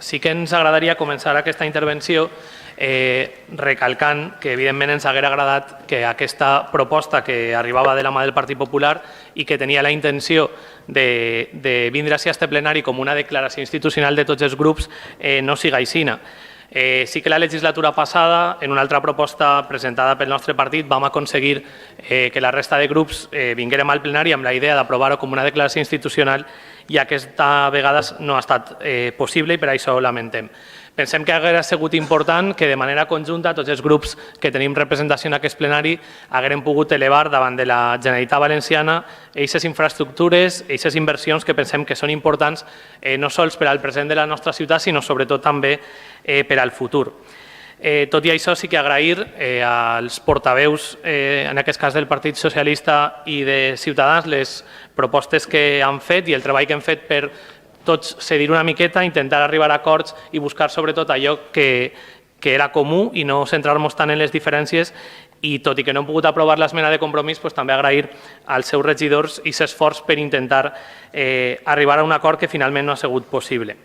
sí que ens agradaria començar aquesta intervenció recalcant que evidentment ens haguera agradat que aquesta proposta que arribava de la mà del Partit Popular i que tenia la intenció de vindre a este plenari com una declaració institucional de tots els grups no siga aixina. Sí que la legislatura passada, en una altra proposta presentada pel nostre partit, vam aconseguir que la resta de grups vinguérem al plenari amb la idea d'aprovar-ho com una declaració institucional i aquesta vegada no ha estat possible i per això ho lamentem. Pensem que hauria sigut important que de manera conjunta tots els grups que tenim representació en aquest plenari haguem pogut elevar davant de la Generalitat Valenciana aquestes infraestructures, aquestes inversions que pensem que són importants no sols per al present de la nostra ciutat, sinó sobretot també per al futur. Tot i això, sí que agrair als portaveus, en aquest cas del Partit Socialista i de Ciutadans, les propostes que han fet i el treball que han fet per tots cedir una miqueta, intentar arribar a acords i buscar sobretot allò que era comú i no centrar-nos tant en les diferències i tot i que no hem pogut aprovar l'esmena de compromís, també agrair als seus regidors i l'esforç per intentar arribar a un acord que finalment no ha sigut possible.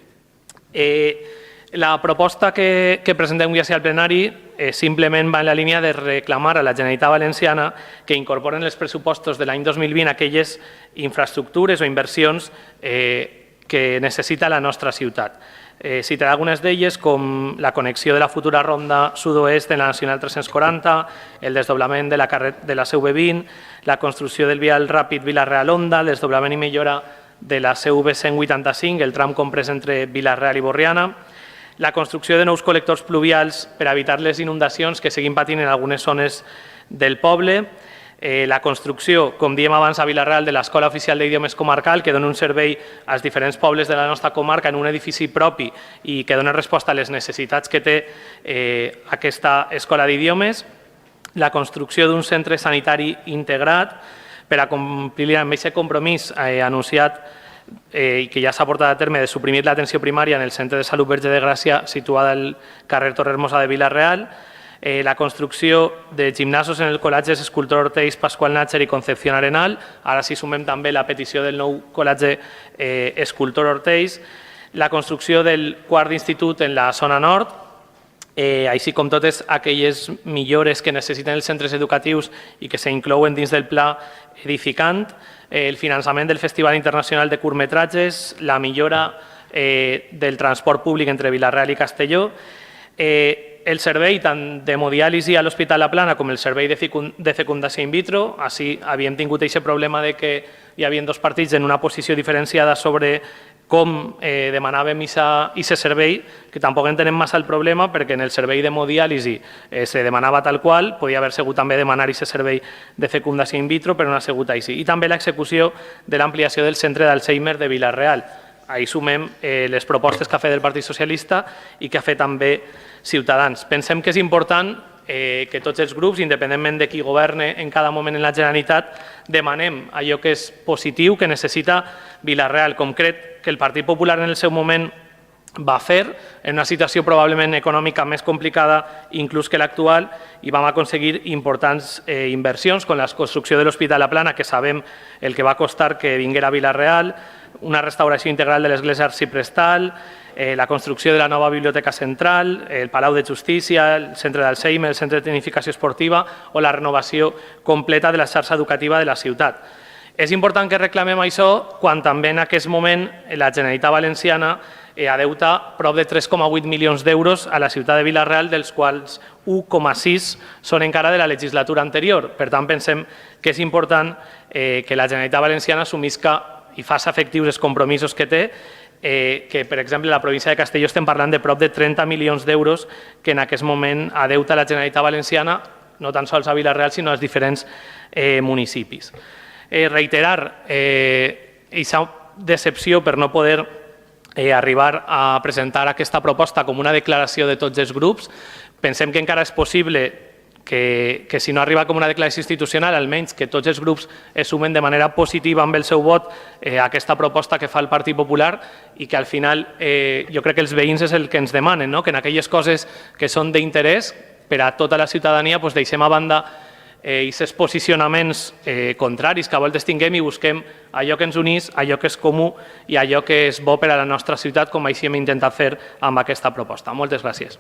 La proposta que presentem avui al plenari simplement va en la línia de reclamar a la Generalitat Valenciana que incorporen els pressupostos de l'any 2020 aquelles infraestructures o inversions que necessita la nostra ciutat. Citaré algunes d'elles com la connexió de la futura ronda sud-oest de la Nacional 340, el desdoblament de la CV20, la construcció del vial ràpid Vila-real-Onda, el desdoblament i millora de la CV 185, el tram comprès entre Vila-real i Borriana, la construcció de nous col·lectors pluvials per evitar les inundacions que seguim patint en algunes zones del poble, la construcció, com diem abans, a Vila-real de l'Escola Oficial d'Idiomes Comarcal, que dona un servei als diferents pobles de la nostra comarca en un edifici propi i que dona resposta a les necessitats que té aquesta escola d'idiomes, la construcció d'un centre sanitari integrat per a complir amb aquest compromís anunciat i que ja s'ha portat a terme de suprimir l'atenció primària en el Centre de Salut Verge de Gràcia situada al carrer Torrehermosa de Vila-real, la construcció de gimnasos en el col·legi Escultor Ortells, Pasqual Natxer i Concepción Arenal, ara sí sumem també la petició del nou col·legi Escultor Ortells, la construcció del quart d'institut en la zona nord, així com totes aquelles millores que necessiten els centres educatius i que s'inclouen dins del pla edificant, el finançament del Festival Internacional de Curtmetratges, la millora del transport públic entre Vila-real i Castelló, el servei tant d'hemodiàlisi a l'Hospital La Plana com el servei de fecundació in vitro. Així havíem tingut aquest problema de que hi havia dos partits en una posició diferenciada sobre com demanàvem aquest servei, que tampoc entenem massa el problema perquè en el servei d'hemodiàlisi se demanava tal qual, podia haver sigut també demanar aquest servei de fecundació in vitro, però no ha sigut així. I també l'execució de l'ampliació del centre d'Alzheimer de Vila-real. Ahí sumem les propostes que ha fet el Partit Socialista i que ha fet també Ciutadans. Pensem que és important que tots els grups, independentment de qui governe en cada moment en la Generalitat, demanem allò que és positiu, que necessita Vila-real, com crec que el Partit Popular en el seu moment va fer, en una situació probablement econòmica més complicada inclús que l'actual, i vam aconseguir importants inversions, com la construcció de l'Hospital La Plana, que sabem el que va costar que vinguera a Vila-real, una restauració integral de l'església arxiprestal, la construcció de la nova biblioteca central, el Palau de Justícia, el centre d'Alzheimer, el centre de tecnificació esportiva o la renovació completa de la xarxa educativa de la ciutat. És important que reclamem això quan també en aquest moment la Generalitat Valenciana adeuta prop de 3,8 milions d'euros a la ciutat de Vila-real, dels quals 1,6 són encara de la legislatura anterior. Per tant, pensem que és important que la Generalitat Valenciana assumisca i faci efectius els compromisos que té, que, per exemple, a la província de Castelló estem parlant de prop de 30 milions d'euros que en aquest moment adeuta la Generalitat Valenciana, no tan sols a Vila-real, sinó als diferents municipis. Reiterar aquesta decepció per no poder arribar a presentar aquesta proposta com una declaració de tots els grups. Pensem que encara és possible que si no arriba com una declaració institucional, almenys que tots els grups es sumen de manera positiva amb el seu vot a aquesta proposta que fa el Partit Popular i que al final jo crec que els veïns és el que ens demanen, que en aquelles coses que són d'interès per a tota la ciutadania deixem a banda aquests posicionaments contraris que a voltes tinguem i busquem allò que ens unís, allò que és comú i allò que és bo per a la nostra ciutat, com així hem intentat fer amb aquesta proposta. Moltes gràcies.